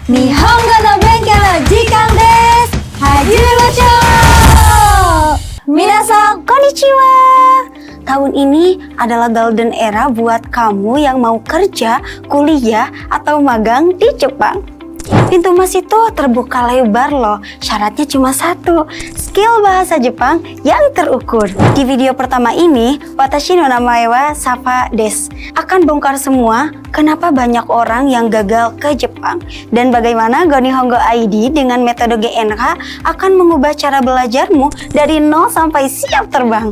Nihongo no Benkyo no Jikan desu. Hajimemashou! Minasan, konnichiwa! Tahun ini adalah golden era buat kamu yang mau kerja, kuliah, atau magang di Jepang. Pintu emas itu terbuka lebar loh, syaratnya cuma satu, skill bahasa Jepang yang terukur. Di video pertama ini, watashi no namae wa Safa desu akan bongkar semua kenapa banyak orang yang gagal ke Jepang dan bagaimana Go Nihongo ID dengan metode GNK akan mengubah cara belajarmu dari nol sampai siap terbang.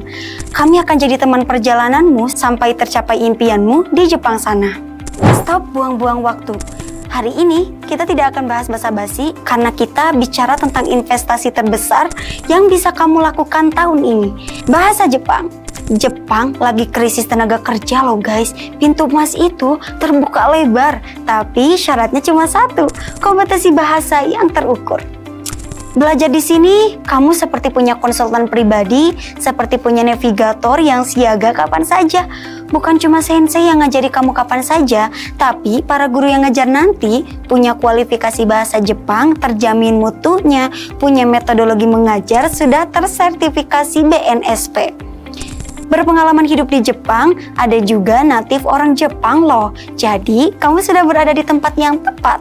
Kami akan jadi teman perjalananmu sampai tercapai impianmu di Jepang sana. Stop buang-buang waktu. Hari ini kita tidak akan bahas basa-basi karena kita bicara tentang investasi terbesar yang bisa kamu lakukan tahun ini. Bahasa Jepang. Jepang lagi krisis tenaga kerja loh guys. Pintu emas itu terbuka lebar, tapi syaratnya cuma satu, kompetensi bahasa yang terukur. Belajar di sini, kamu seperti punya konsultan pribadi, seperti punya navigator yang siaga kapan saja. Bukan cuma sensei yang ngajari kamu kapan saja, tapi para guru yang ngajar nanti punya kualifikasi bahasa Jepang, terjamin mutunya, punya metodologi mengajar, sudah tersertifikasi BNSP. Berpengalaman hidup di Jepang, ada juga natif orang Jepang loh. Jadi, kamu sudah berada di tempat yang tepat.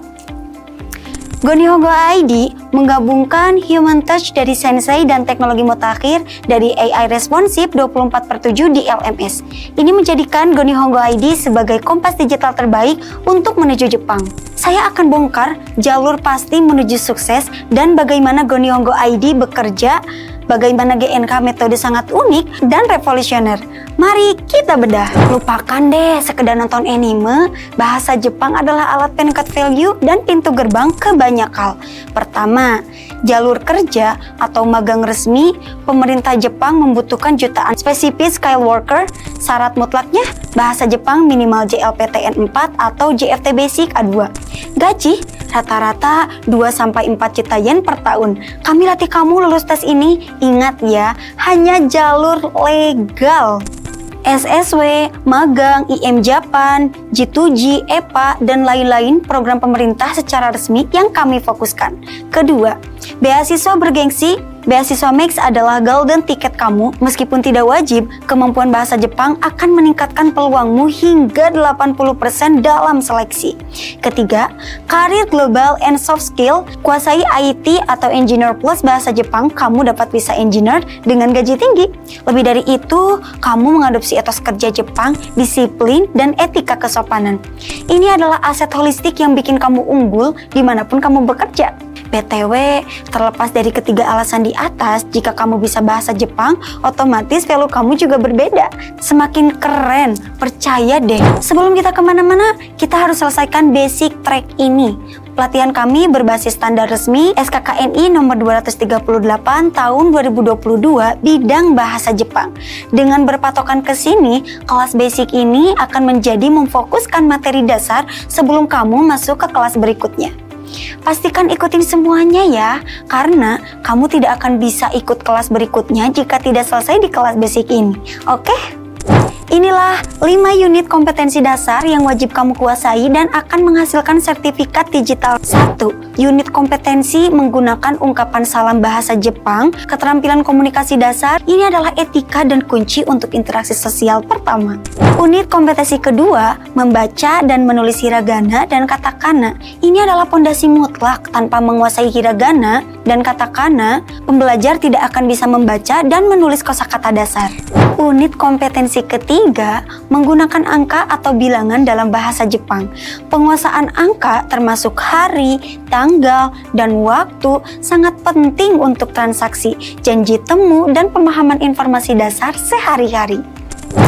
Go Nihongo ID menggabungkan human touch dari sensei dan teknologi mutakhir dari AI responsif 24/7 di LMS. Ini menjadikan Go Nihongo ID sebagai kompas digital terbaik untuk menuju Jepang. Saya akan bongkar jalur pasti menuju sukses dan bagaimana Go Nihongo ID bekerja, bagaimana GNK metode sangat unik dan revolusioner. Mari kita bedah. Lupakan deh sekedar nonton anime, bahasa Jepang adalah alat peningkat value dan pintu gerbang ke banyak hal. Pertama, jalur kerja atau magang resmi, pemerintah Jepang membutuhkan jutaan spesifik skilled worker. Syarat mutlaknya, bahasa Jepang minimal JLPTN 4 atau JFT Basic A2. Gaji, rata-rata 2-4 juta yen per tahun. Kami latih kamu lulus tes ini. Ingat ya, hanya jalur legal. SSW, magang, IM Japan, G2G, EPA, dan lain-lain program pemerintah secara resmi yang kami fokuskan. Kedua, beasiswa bergengsi. Beasiswa Max adalah golden ticket kamu. Meskipun tidak wajib, kemampuan bahasa Jepang akan meningkatkan peluangmu hingga 80% dalam seleksi. Ketiga, karir global and soft skill. Kuasai IT atau engineer plus bahasa Jepang, kamu dapat bisa engineer dengan gaji tinggi. Lebih dari itu, kamu mengadopsi etos kerja Jepang, disiplin, dan etika kesopanan. Ini adalah aset holistik yang bikin kamu unggul dimanapun kamu bekerja. BTW, terlepas dari ketiga alasan di atas, jika kamu bisa bahasa Jepang, otomatis value kamu juga berbeda. Semakin keren, percaya deh. Sebelum kita kemana-mana, kita harus selesaikan basic track ini. Pelatihan kami berbasis standar resmi SKKNI nomor 238 tahun 2022 bidang bahasa Jepang. Dengan berpatokan ke sini, kelas basic ini akan menjadi memfokuskan materi dasar sebelum kamu masuk ke kelas berikutnya. Pastikan ikutin semuanya ya, karena kamu tidak akan bisa ikut kelas berikutnya jika tidak selesai di kelas basic ini. Oke? Inilah 5 unit kompetensi dasar yang wajib kamu kuasai dan akan menghasilkan sertifikat digital. 1. Unit kompetensi menggunakan ungkapan salam bahasa Jepang. Keterampilan komunikasi dasar, ini adalah etika dan kunci untuk interaksi sosial pertama. Unit kompetensi kedua, membaca dan menulis hiragana dan katakana. Ini adalah pondasi mutlak. Tanpa menguasai hiragana dan katakana, pembelajar tidak akan bisa membaca dan menulis kosakata dasar. Unit kompetensi ketiga, menggunakan angka atau bilangan dalam bahasa Jepang. Penguasaan angka termasuk hari, tanggal, dan waktu sangat penting untuk transaksi, janji temu, dan pemahaman informasi dasar sehari-hari.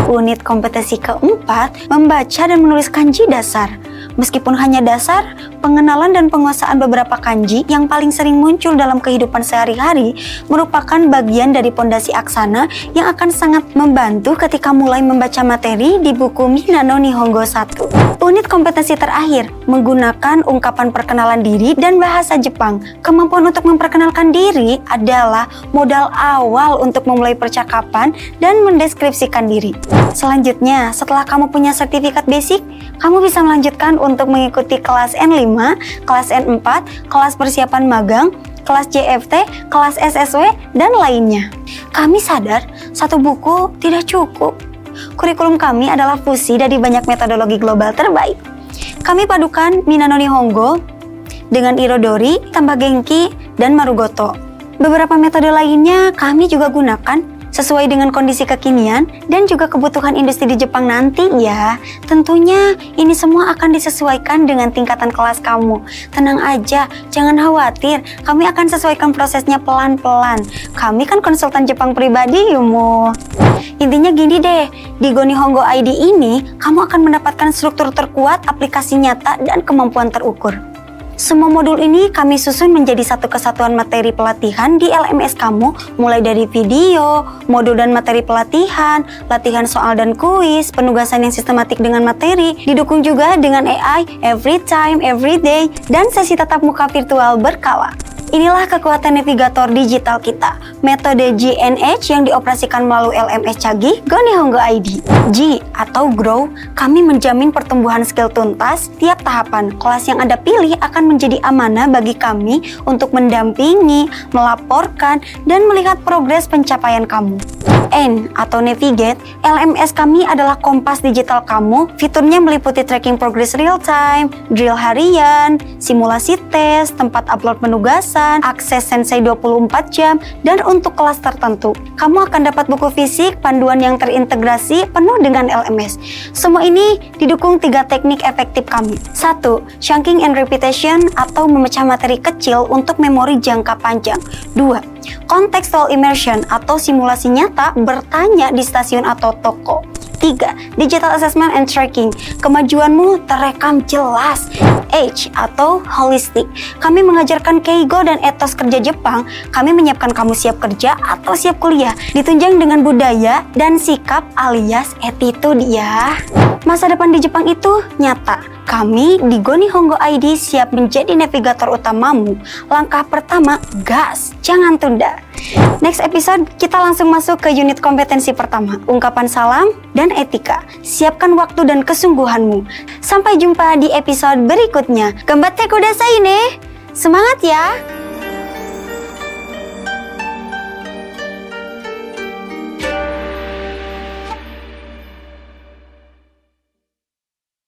Unit kompetensi keempat, membaca dan menulis kanji dasar. Meskipun hanya dasar, pengenalan dan penguasaan beberapa kanji yang paling sering muncul dalam kehidupan sehari-hari merupakan bagian dari pondasi aksana yang akan sangat membantu ketika mulai membaca materi di buku Minano Nihongo 1. Unit kompetensi terakhir, menggunakan ungkapan perkenalan diri dan bahasa Jepang. Kemampuan untuk memperkenalkan diri adalah modal awal untuk memulai percakapan dan mendeskripsikan diri. Selanjutnya, setelah kamu punya sertifikat basic, kamu bisa melanjutkan untuk mengikuti kelas N5 N5, kelas N4, kelas persiapan magang, kelas JFT, kelas SSW, dan lainnya. Kami sadar satu buku tidak cukup. Kurikulum kami adalah fusi dari banyak metodologi global terbaik. Kami padukan Minano Nihongo dengan Irodori, tambah Genki, dan Marugoto. Beberapa metode lainnya kami juga gunakan sesuai dengan kondisi kekinian dan juga kebutuhan industri di Jepang nanti ya. Tentunya ini semua akan disesuaikan dengan tingkatan kelas kamu. Tenang aja, jangan khawatir. Kami akan sesuaikan prosesnya pelan-pelan. Kami kan konsultan Jepang pribadi, Yumo. Intinya gini deh, di Go Nihongo ID ini kamu akan mendapatkan struktur terkuat, aplikasi nyata, dan kemampuan terukur. Semua modul ini kami susun menjadi satu kesatuan materi pelatihan di LMS kamu, mulai dari video, modul dan materi pelatihan, latihan soal dan kuis, penugasan yang sistematik dengan materi, didukung juga dengan AI every time, every day, dan sesi tatap muka virtual berkala. Inilah kekuatan navigator digital kita, metode GNH yang dioperasikan melalui LMS canggih Go Nihongo ID. G atau Grow, kami menjamin pertumbuhan skill tuntas tiap tahapan. Kelas yang Anda pilih akan menjadi amanah bagi kami untuk mendampingi, melaporkan, dan melihat progres pencapaian kamu. N atau Navigate, LMS kami adalah kompas digital kamu. Fiturnya meliputi tracking progress real time, drill harian, simulasi tes, tempat upload penugasan, akses Sensei 24 jam, dan untuk kelas tertentu. Kamu akan dapat buku fisik, panduan yang terintegrasi penuh dengan LMS. Semua ini didukung 3 teknik efektif kami. 1. Chunking and repetition atau memecah materi kecil untuk memori jangka panjang. 2. Contextual immersion atau simulasi nyata bertanya di stasiun atau toko. 3. Digital assessment and tracking. Kemajuanmu terekam jelas. H atau holistic. Kami mengajarkan keigo dan etos kerja Jepang. Kami menyiapkan kamu siap kerja atau siap kuliah. Ditunjang dengan budaya dan sikap alias attitude ya. Masa depan di Jepang itu nyata. Kami di Go Nihongo ID siap menjadi navigator utamamu. Langkah pertama, gas, jangan tunda. Next episode, kita langsung masuk ke unit kompetensi pertama, ungkapan salam dan etika. Siapkan waktu dan kesungguhanmu. Sampai jumpa di episode berikutnya. Gambatte kudasai ne! Semangat ya!